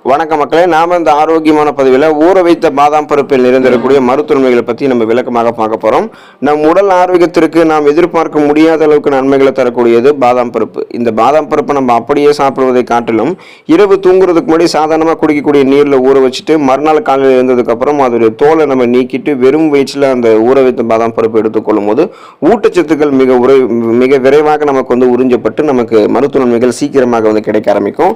வணக்கம் மக்களே, நாம இந்த ஆரோக்கியமான பதிவில் ஊற வைத்த பாதாம் பருப்பில் நிறைந்திருக்கக்கூடிய மருத்துவமைகளை பற்றி நம்ம விளக்கமாக பார்க்க போகிறோம். நம் உடல் ஆரோக்கியத்திற்கு நாம் எதிர்பார்க்க முடியாத அளவுக்கு நன்மைகளை தரக்கூடியது பாதாம் பருப்பு. இந்த பாதாம் பருப்பை நம்ம அப்படியே சாப்பிடுவதை காட்டிலும் இரவு தூங்குறதுக்கு முன்னாடி சாதாரணமாக குடிக்கக்கூடிய நீரில் ஊற வச்சுட்டு மறுநாள் காலையில் இருந்ததுக்கப்புறம் அதோடைய தோலை நம்ம நீக்கிட்டு வெறும் வயிற்றில் அந்த ஊற வைத்த பாதாம் பருப்பு எடுத்துக்கொள்ளும் போது ஊட்டச்சத்துக்கள் மிக விரைவாக நமக்கு உறிஞ்சப்பட்டு நமக்கு மருத்துவ நன்மைகள் சீக்கிரமாக கிடைக்க ஆரம்பிக்கும்.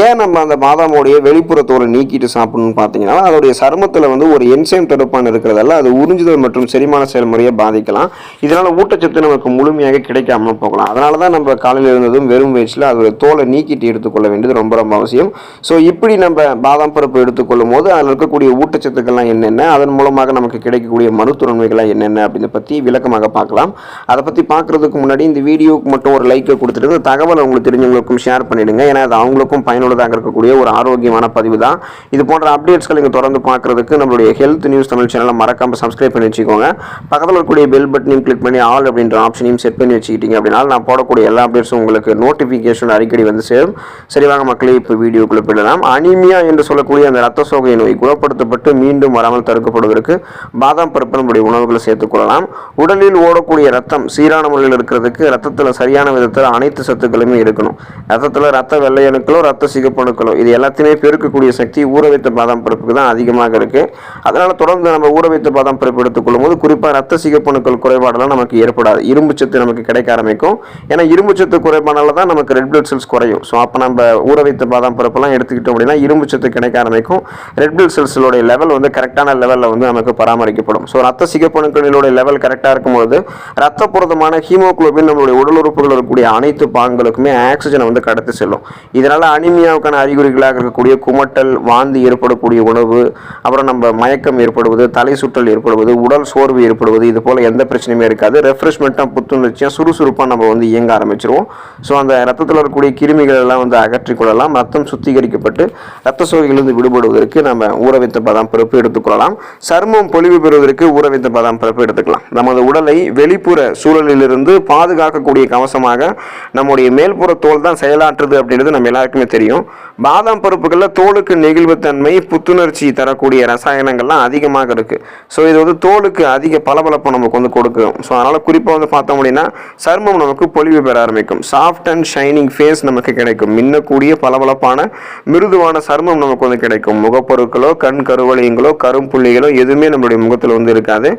ஏன் நம்ம அந்த பாதாமோடைய வெளிப்புற தோலை நீக்கிட்டு சாப்பிடணும்னு பார்த்தீங்கன்னா அதோடைய சருமத்தில் ஒரு என்சைம் தடுப்பான் இருக்கிறதால அது உறிஞ்சுதல் மற்றும் செரிமான செயல்முறையை பாதிக்கலாம். இதனால ஊட்டச்சத்து நமக்கு முழுமையாக கிடைக்காம போகலாம். அதனால தான் நம்ம காலையில் இருந்ததும் வெறும் வயிற்றில் அதோடைய தோலை நீக்கிட்டு எடுத்துக்கொள்ள வேண்டியது ரொம்ப ரொம்ப அவசியம். ஸோ இப்படி நம்ம பாதாம் பருப்பு எடுத்துக்கொள்ளும் போது அதில் இருக்கக்கூடிய ஊட்டச்சத்துக்கள்லாம் என்னென்ன, அதன் மூலமாக நமக்கு கிடைக்கக்கூடிய மருத்துவ நன்மைகள்லாம் என்னென்ன அப்படின்னு பற்றி விளக்கமாக பார்க்கலாம். அதை பற்றி பார்க்கறதுக்கு முன்னாடி இந்த வீடியோவுக்கு மட்டும் ஒரு லைக்கை கொடுத்துட்டு இந்த தகவலை உங்களுக்கு தெரிஞ்சவங்களுக்கும் ஷேர் பண்ணிடுங்க. ஏன்னா அது அவங்களுக்கும் பயனுள்ளதாக இருக்கக்கூடிய ஒரு ஆரோக்கியமான பதிவு தான். இது போன்ற அப்டேட்ஸ்களை நீங்கள் தொடர்ந்து பார்க்கறதுக்கு நம்மளுடைய ஹெல்த் நியூஸ் தமிழ் சேனலை மறக்காம சப்ஸ்கிரைப் பண்ணி வச்சுக்கோங்க. பக்கத்தில் இருக்கக்கூடிய பெல் பட்டனையும் கிளிக் பண்ணி ஆல் அப்படின்ற ஆப்ஷனையும் செட் பண்ணி வச்சுக்கிட்டீங்க அப்படின்னா நான் போடக்கூடிய எல்லா அப்டேட்ஸும் உங்களுக்கு நோட்டிஃபிகேஷன் அடிக்கடி சேரும். சரிவாங்க மக்களே, இப்போ வீடியோக்குள்ள போயிடலாம். அனீமியா என்று சொல்லக்கூடிய அந்த ரத்த சோகை நோய் குணப்படுத்தப்பட்டு மீண்டும் வராமல் தடுக்கப்படுவதற்கு பாதாம் பருப்பு நம்முடைய உணவுகளை சேர்த்துக்கொள்ளலாம். உடலில் ஓடக்கூடிய ரத்தம் சீரான முறையில் இருக்கிறதுக்கு ரத்தத்தில் சரியான விதத்தில் அனைத்து சத்துக்களுமே இருக்கணும். ரத்தத்தில் ரத்த வெள்ளை அணுக்களோ ரத்த சிகப்பு அணுக்களோ இது எல்லாத்தையுமே பெருக்கக்கூடிய சக்தி ஊற வைத்த பாதாம் பருப்புக்கு தான் அதிகமாக இருக்கு. அதனால தொடர்ந்து நம்ம ஊற வைத்த பாதாம் பருப்பு எடுத்துக்கொள்ளும் போது குறிப்பாக ரத்த சிகப்பணுக்கள் குறைபாடெல்லாம் நமக்கு ஏற்படாது. இரும்பு சத்து நமக்கு கிடைக்க ஆரம்பிக்கும். ஏன்னா இரும்பு சத்து குறைபாடால தான் நமக்கு ரெட் பிளட் செல்ஸ் குறையும். ஸோ அப்போ நம்ம ஊற வைத்த பாதாம் பருப்பெல்லாம் எடுத்துக்கிட்டோம் அப்படின்னா இரும்பு சத்து கிடைக்க ஆரம்பிக்கும். ரெட் பிளட் செல்ஸோட லெவல் கரெக்டான லெவலில் நமக்கு பராமரிக்கப்படும். ஸோ ரத்த சிகப்பணுக்களோட லெவல் கரெக்டாக இருக்கும்போது ரத்த புரதமான ஹீமோகுளோபின் நம்மளுடைய உடல் உறுப்புகள் இருக்கக்கூடிய அனைத்து பாகங்களுக்குமே ஆக்சிஜனை கடத்தி செல்லும். இதனால அனிமியாவுக்கான அறிகுறிகளாக இருக்கக்கூடிய குமட்டல், வாந்தி ஏற்படக்கூடிய உணவு, அப்புறம் நம்ம மயக்கம் ஏற்படுவது, தலை சுற்றல் ஏற்படுவது, உடல் சோர்வு ஏற்படுவது, இது போல எந்த பிரச்சனையுமே இருக்காது. ரெஃப்ரெஷ்மெண்ட்டாக புத்துணர்ச்சியாக சுறுசுறுப்பாக நம்ம இயங்க ஆரம்பிச்சிருவோம். ஸோ அந்த ரத்தத்தில் இருக்கக்கூடிய கிருமிகள் எல்லாம் அகற்றிக்கொள்ளலாம். ரத்தம் சுத்திகரிக்கப்பட்டு ரத்த சோகைகளிலிருந்து விடுபடுவதற்கு நம்ம ஊற வைத்த பாதாம் பருப்பு எடுத்துக்கொள்ளலாம். சருமம் பொலிவு பெறுவதற்கு ஊற வைத்த பாதாம் பருப்பு எடுத்துக்கலாம். நமது உடலை வெளிப்புற சூழலிலிருந்து பாதுகாக்கக்கூடிய கவசமாக நம்முடைய மேல்புற தோல் தான் செயலாற்றுது அப்படின்றது நம்ம எல்லாருக்குமே தெரியும். பாதாம் பருப்புகளில் தோலுக்கு நெகிழ்வுத்தன்மை, புத்துணர்ச்சி தரக்கூடிய ரசாயனங்கள்லாம் அதிகமாக இருக்கு. ஸோ இது தோலுக்கு அதிக பளபளப்பை நமக்கு கொடுக்கும். ஸோ அதனால குறிப்பாக பார்த்தோம் அப்படின்னா சருமம் நமக்கு பொலிவு பெற ஆரம்பிக்கும். சாஃப்ட் அண்ட் ஷைனிங் ஃபேஸ் நமக்கு கிடைக்கும். மின்னக்கூடிய பளபளப்பான மிருதுவான சருமம் நமக்கு கிடைக்கும். முகப்பொருட்களோ கண் கருவளையங்களோ கரும்புள்ளிகளோ எதுவுமே நம்மளுடைய முகத்தில் இருக்காது.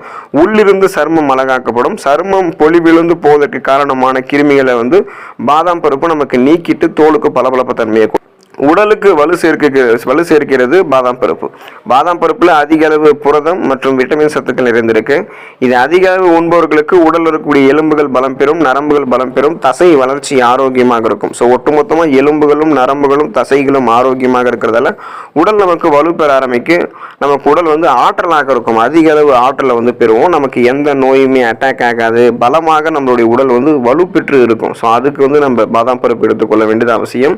உள்ளிருந்து சருமம் அழகாக்கப்படும். சருமம் பொலிவிழுந்து போவதற்கு காரணமான கிருமிகளை பாதாம் பருப்பு நமக்கு நீக்கிட்டு தோலுக்கு பளபளப்பு தன்மையை உடலுக்கு வலு சேர்க்கிறது பாதாம் பருப்பு. பாதாம் பருப்பில் அதிக அளவு புரதம் மற்றும் விட்டமின் சத்துக்கள் நிறைந்திருக்கு. இது அதிக அளவு உண்பவர்களுக்கு உடல் இருக்கக்கூடிய எலும்புகள் பலம் பெறும், நரம்புகள் பலம் பெறும், தசை வளர்ச்சி ஆரோக்கியமாக இருக்கும். ஸோ ஒட்டுமொத்தமாக எலும்புகளும் நரம்புகளும் தசைகளும் ஆரோக்கியமாக இருக்கிறதால உடல் நமக்கு வலு பெற ஆரம்பிக்கு. நமக்கு உடல் ஆற்றலாக இருக்கும். அதிக அளவு ஆற்றலை பெறுவோம். நமக்கு எந்த நோயுமே அட்டாக் ஆகாது. பலமாக நம்மளுடைய உடல் வலுப்பெற்று இருக்கும். ஸோ அதுக்கு நம்ம பாதாம் பருப்பு எடுத்துக்கொள்ள வேண்டியது அவசியம்.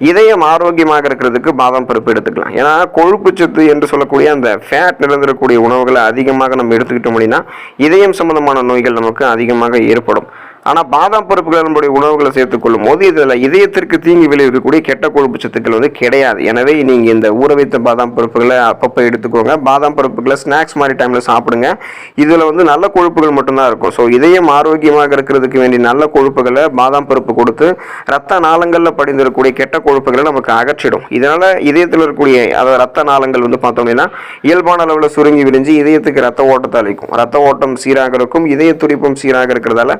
இதயம் ஆரோக்கியமாக இருக்கிறதுக்கு பாதாம் பருப்பு எடுத்துக்கலாம். ஏன்னா கொழுப்பு சத்து என்று சொல்லக்கூடிய அந்த ஃபேட் நிறைந்திருக்கக்கூடிய உணவுகளை அதிகமாக நம்ம எடுத்துக்கிட்டோம் அப்படின்னா இதயம் சம்பந்தமான நோய்கள் நமக்கு அதிகமாக ஏற்படும். ஆனால் பாதாம் பருப்புகள் நம்முடைய உணவுகளை சேர்த்துக்கொள்ளும் போது இதில் இதயத்திற்கு தீங்கு விளைவிக்கக்கூடிய கெட்ட கொழுப்பு சத்துக்கள் கிடையாது. எனவே நீங்கள் இந்த ஊற வைத்த பாதாம் பருப்புகளை அப்பப்போ எடுத்துக்கோங்க. பாதாம் பருப்புகளை ஸ்நாக்ஸ் மாதிரி டைமில் சாப்பிடுங்க. இதில் நல்ல கொழுப்புகள் மட்டும்தான் இருக்கும். ஸோ இதயம் ஆரோக்கியமாக இருக்கிறதுக்கு வேண்டிய நல்ல கொழுப்புகளை பாதாம் பருப்பு கொடுத்து ரத்த நாளங்களில் படிந்திருக்கக்கூடிய கெட்ட கொழுப்புகளை நமக்கு அகற்றிடும். இதனால் இதயத்தில் இருக்கக்கூடிய அதாவது ரத்த நாளங்கள் பார்த்தோம் அப்படின்னா இயல்பான அளவில் சுருங்கி விரிஞ்சு இதயத்துக்கு ரத்த ஓட்டத்தை அளிக்கும். ரத்த ஓட்டம் சீராக இருக்கும். இதய துடிப்பும் சீராக இருக்கிறதால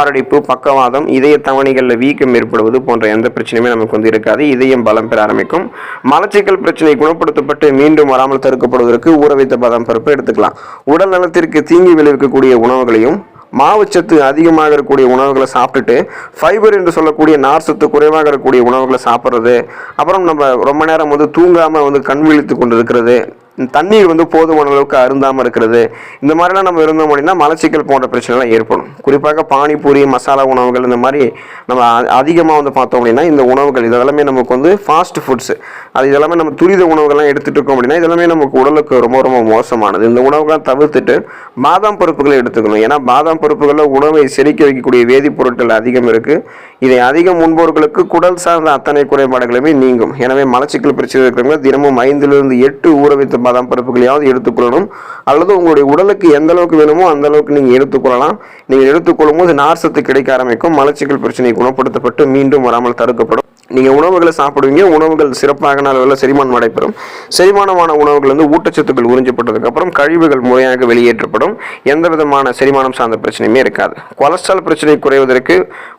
மாரடைப்பு, பக்கவாதம், இதய தவணைகளில் வீக்கம் ஏற்படுவது போன்ற எந்த பிரச்சனையுமே நமக்கு இருக்காது. இதயம் பலம் பெற ஆரம்பிக்கும். மலச்சிக்கல் பிரச்சனை குணப்படுத்தப்பட்டு மீண்டும் வராமல் தடுக்கப்படுவதற்கு ஊற வைத்த பாதாம் பருப்பு எடுத்துக்கலாம். உடல் நலத்திற்கு தீங்கு விளைவிக்கக்கூடிய உணவுகளையும் மாவுச்சத்து அதிகமாக இருக்கக்கூடிய உணவுகளை சாப்பிட்டுட்டு ஃபைபர் என்று சொல்லக்கூடிய நார் சத்து குறைவாக இருக்கக்கூடிய உணவுகளை சாப்பிட்றது, அப்புறம் நம்ம ரொம்ப நேரம் தூங்காமல் கண் விழித்து கொண்டு இருக்கிறது, தண்ணீர் வந்து போதுமான அளவுக்கு அருந்தாமல் இருக்கிறது, இந்த மாதிரிலாம் நம்ம இருந்தோம் அப்படின்னா மலச்சிக்கல் போன்ற பிரச்சனைலாம் ஏற்படும். குறிப்பாக பானிபூரி, மசாலா உணவுகள் இந்த மாதிரி நம்ம அதிகமாக வந்து பார்த்தோம் அப்படின்னா இந்த உணவுகள் இதெல்லாமே நமக்கு வந்து ஃபாஸ்ட் ஃபுட்ஸ், இதெல்லாமே நம்ம துரித உணவுகள்லாம் எடுத்துகிட்டு இருக்கோம் அப்படின்னா இதெல்லாமே நமக்கு உடலுக்கு ரொம்ப ரொம்ப மோசமானது. இந்த உணவுகள்லாம் தவிர்த்துட்டு பாதாம் பருப்புகளை எடுத்துக்கணும். ஏன்னா பாதாம் பருப்புகளில் உணவை செரிக்க வைக்கக்கூடிய வேதிப்பொருட்கள் அதிகம் இருக்குது. இதை அதிகம் உண்பவர்களுக்கு குடல் சார்ந்த அத்தனை குறைபாடுகளுமே நீங்கும். எனவே மலச்சிக்கல் பிரச்சனை இருக்கிறவங்க தினமும் 5லிருந்து 8 ஊற வைத்த பாதாம் பருப்புகளையாவது எடுத்துக்கொள்ளணும். அல்லது உங்களுடைய உடலுக்கு எந்த அளவுக்கு வேணுமோ அந்த அளவுக்கு நீங்கள் எடுத்துக்கொள்ளலாம். நீங்கள் எடுத்துக்கொள்ளும் போது நார் சத்து கிடைக்க ஆரம்பிக்கும். மலச்சிக்கல் பிரச்சனை குணப்படுத்தப்பட்டு மீண்டும் வராமல் தடுக்கப்படும். நீங்கள் உணவுகளை சாப்பிடுவீங்க, உணவுகள் சிறப்பாக அளவில் செரிமானம் நடைபெறும். செரிமானமான உணவுகள் வந்து ஊட்டச்சத்துக்கள் உறிஞ்சப்பட்டதுக்கப்புறம் கழிவுகள் முறையாக வெளியேற்றப்படும். எந்த விதமான செரிமானம் சார்ந்த பிரச்சனையுமே இருக்காது. கொலஸ்ட்ரால் பிரச்சனை குறைவதற்கு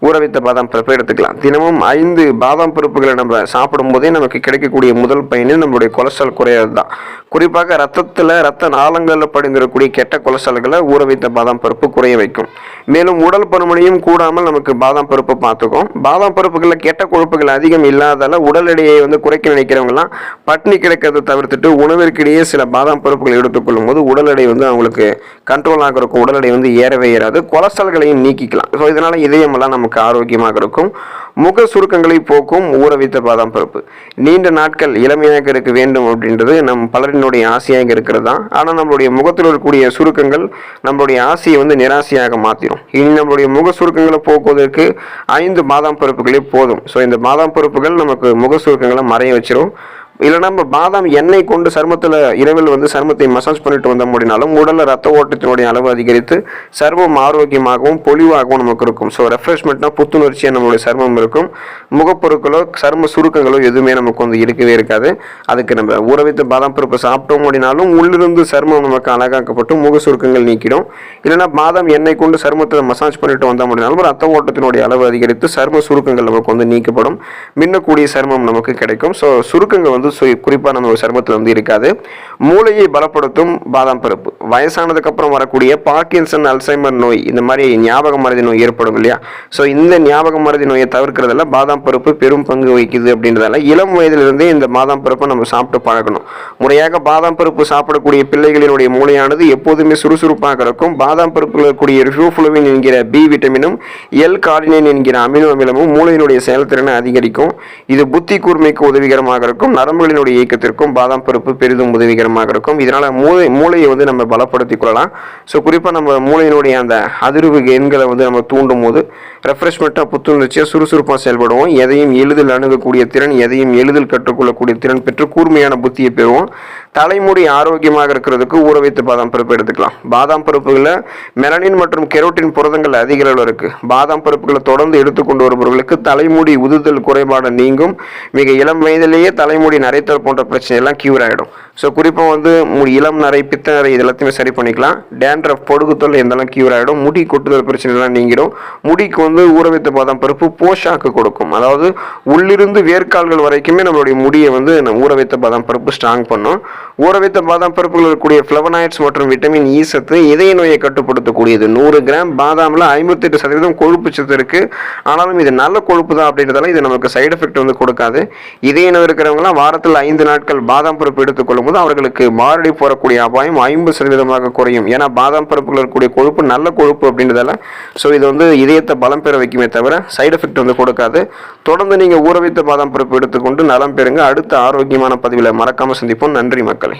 ஊற வைத்த பாதாம் பருப்பை எடுத்துக்கலாம். தினமும் 5 பாதாம் பருப்புகளை நம்ம சாப்பிடும் போதே நமக்கு கிடைக்கக்கூடிய முதல் பயனே நம்மளுடைய கொலஸ்ட்ரால் குறையிறது தான். குறிப்பாக ரத்த நாளங்களில் படிந்திருக்கக்கூடிய கெட்ட கொலஸ்ட்ரால்களை ஊற வைத்த பாதாம் பருப்பு குறைய வைக்கும். மேலும் உடல் பருமனையும் கூடாமல் நமக்கு பாதாம் பருப்பு பார்த்துக்கும். பாதாம் பருப்புகளில் கெட்ட கொழுப்புகள் அதிகம் இல்லாதால உடல் எடையை வந்து குறைக்க நினைக்கிறவங்கலாம் பட்னி கிடைக்கிறத தவிர்த்துட்டு உணவிற்கிடையே சில பாதாம் பருப்புகளை எடுத்துக்கொள்ளும் போது உடல் எடை வந்து அவங்களுக்கு கண்ட்ரோலாக இருக்கும். உடல் எடை வந்து ஏறவே ஏறாது. கொலஸ்ட்ரால்களையும் நீக்கிக்கலாம். ஸோ இதனால இதயமெல்லாம் நமக்கு ஆரோக்கியமாக இருக்கும். முக சுருக்கங்களை போக்கும் ஊற வைத்த பாதாம் பருப்பு. நீண்ட நாட்கள் இளமையாக இருக்க வேண்டும் அப்படின்றது நம் பலரினுடைய ஆசையாக இருக்கிறது தான். ஆனால் நம்மளுடைய முகத்தில் இருக்கக்கூடிய சுருக்கங்கள் நம்மளுடைய ஆசையை வந்து நிராசையாக மாற்றிடும். இனி நம்மளுடைய முக சுருக்கங்களை போக்குவதற்கு 5 பாதாம் பருப்புகளே போதும். ஸோ இந்த பாதாம் பருப்புகள் நமக்கு முக சுருக்கங்களை மறைய வச்சிடும். இல்லைனா நம்ம பாதாம் எண்ணெய் கொண்டு சருமத்தில் இரவில் வந்து சருமத்தை மசாஜ் பண்ணிட்டு வந்த முடினாலும் உடலில் ரத்த ஓட்டத்தினுடைய அளவு அதிகரித்து சருமம் ஆரோக்கியமாகவும் பொலிவாகவும் நமக்கு இருக்கும். ஸோ ரெஃப்ரெஷ்மெண்ட்னா புத்துணர்ச்சியாக நம்மளுடைய சருமம் இருக்கும். முகப்பொருட்களோ சரும சுருக்கங்களோ எதுவுமே நமக்கு வந்து இருக்கவே இருக்காது. அதுக்கு நம்ம ஊற வைத்த பாதாம் பருப்பு சாப்பிட்டோம் அப்படின்னாலும் உள்ளிருந்து சருமம் நமக்கு அழகாக்கப்பட்டு முக சுருக்கங்கள் நீக்கிடும். இல்லைனா பாதாம் எண்ணெய் கொண்டு சருமத்தில் மசாஜ் பண்ணிட்டு வந்த முடினாலும் ரத்த ஓட்டத்தினுடைய அளவு அதிகரித்து சரும சுருக்கங்கள் நமக்கு வந்து நீக்கப்படும். மின்னக்கூடிய சருமம் நமக்கு கிடைக்கும். ஸோ சுருக்கங்கள் வந்து குறிப்பாக நம்ம சருமத்தில் வந்து இருக்காது. மூளையை பலப்படுத்தும் பாதாம் பருப்பு. வயசானதுக்கு அப்புறம் வரக்கூடிய பார்க்கின்சன், அல்சைமர் நோய், இந்த மாதிரி ஞாபக மறதி நோய் ஏற்படும் இல்லையா? ஸோ இந்த ஞாபக மறதி நோயை தவிர்க்கிறதுல பாதாம் பருப்பு பெரும் பங்கு வகிக்குது. அப்படின்றதால இளம் வயதிலிருந்தே இந்த பாதாம் பருப்பை நம்ம சாப்பிட்டு பழகணும். முறையாக பாதாம் பருப்பு சாப்பிடக்கூடிய பிள்ளைகளினுடைய மூளையானது எப்போதுமே சுறுசுறுப்பாக இருக்கும். பாதாம் பருப்பில் இருக்கக்கூடிய ரிபோஃப்ளவின் என்கிற பி விட்டமினும் L-கார்னினைன் என்கிற அமினோ அமிலமும் மூளையினுடைய செயல்திறனை அதிகரிக்கும். இது புத்தி கூர்மைக்கு உதவிகரமாக இருக்கும். நரம்புகளினுடைய இயக்கத்திற்கும் பாதாம் பருப்பு பெரிதும் உதவிகரமாக இருக்கும். இதனால மூளையை வந்து நம்ம பலப்படுத்திக் கொள்ளலாம். ஸோ குறிப்பாக நம்ம மூளையினுடைய அந்த அதிர்வு எண்களை வந்து நம்ம தூண்டும் போது ரெஃப்ரெஷ்மெண்ட்டாக புத்துணர்ச்சியாக சுறுசுறுப்பாக செயல்படுவோம். எதையும் எளிதில் அணுகக்கூடிய திறன், எதையும் எளிதில் கற்றுக்கொள்ளக்கூடிய திறன் பெற்று கூர்மையான புத்தியை பெறுவோம். தலைமுடி ஆரோக்கியமாக இருக்கிறதுக்கு ஊற வைத்து பாதாம் பருப்பு எடுத்துக்கலாம். பாதாம் பருப்புகளில் மெலனின் மற்றும் கெரோட்டின் புரதங்கள் அதிக அளவில் இருக்குது. பாதாம் பருப்புகளை தொடர்ந்து எடுத்துக்கொண்டு வருபவர்களுக்கு தலைமுடி உதுதல் குறைபாடு நீங்கும். மிக இளம் வயதிலேயே தலைமுடி நரைத்தல் போன்ற பிரச்சனை எல்லாம் கியூர் ஆகிடும். ஸோ குறிப்பாக வந்து இளம் நரை, பித்த நரை இது எல்லாத்தையுமே சரி பண்ணிக்கலாம். டேண்ட்ரஃப், பொடுகுத்தல் இதெல்லாம் கியூர் ஆகிடும். முடி கொட்டுதல் பிரச்சனை எல்லாம் நீங்கிடும். முடிக்கு வந்து ஊற வைத்த பாதாம் பருப்பு போஷாக்கு கொடுக்கும். அதாவது உள்ளிருந்து வேர்க்கால்கள் வரைக்குமே நம்மளுடைய முடியை வந்து ஊற வைத்த பாதாம் பருப்பு ஸ்ட்ராங் பண்ணும். ஊற வைத்த பாதாம் பருப்புகள் இருக்கக்கூடிய ஃப்ளவனாய்ட்ஸ் மற்றும் விட்டமின் இ சத்து இதய நோயை கட்டுப்படுத்தக்கூடியது. 100 கிராம் பாதாமில் 58% கொழுப்பு சத்து இருக்குது. ஆனாலும் இது நல்ல கொழுப்பு தான் அப்படின்றதால இது நமக்கு சைடு எஃபெக்ட் வந்து கொடுக்காது. இதய நோய் இருக்கிறவங்களாம் வாரத்தில் 5 நாட்கள் பாதாம் பருப்பு எடுத்துக்கொள்ளும் போது அவர்களுக்கு மாரடை போறக்கூடிய அபாயம் 50% குறையும். ஏன்னா பாதாம் பருப்புகள் இருக்கக்கூடிய கொழுப்பு நல்ல கொழுப்பு அப்படின்றதால ஸோ இது வந்து இதயத்தை பலம் பெற வைக்குமே தவிர சைடு எஃபெக்ட் வந்து கொடுக்காது. தொடர்ந்து நீங்கள் ஊற வைத்த பாதாம் பருப்பு எடுத்துக்கொண்டு நலம் பெறுங்க. அடுத்த ஆரோக்கியமான பதிவில் மறக்காமல் சந்திப்போம். நன்றி மக்களே.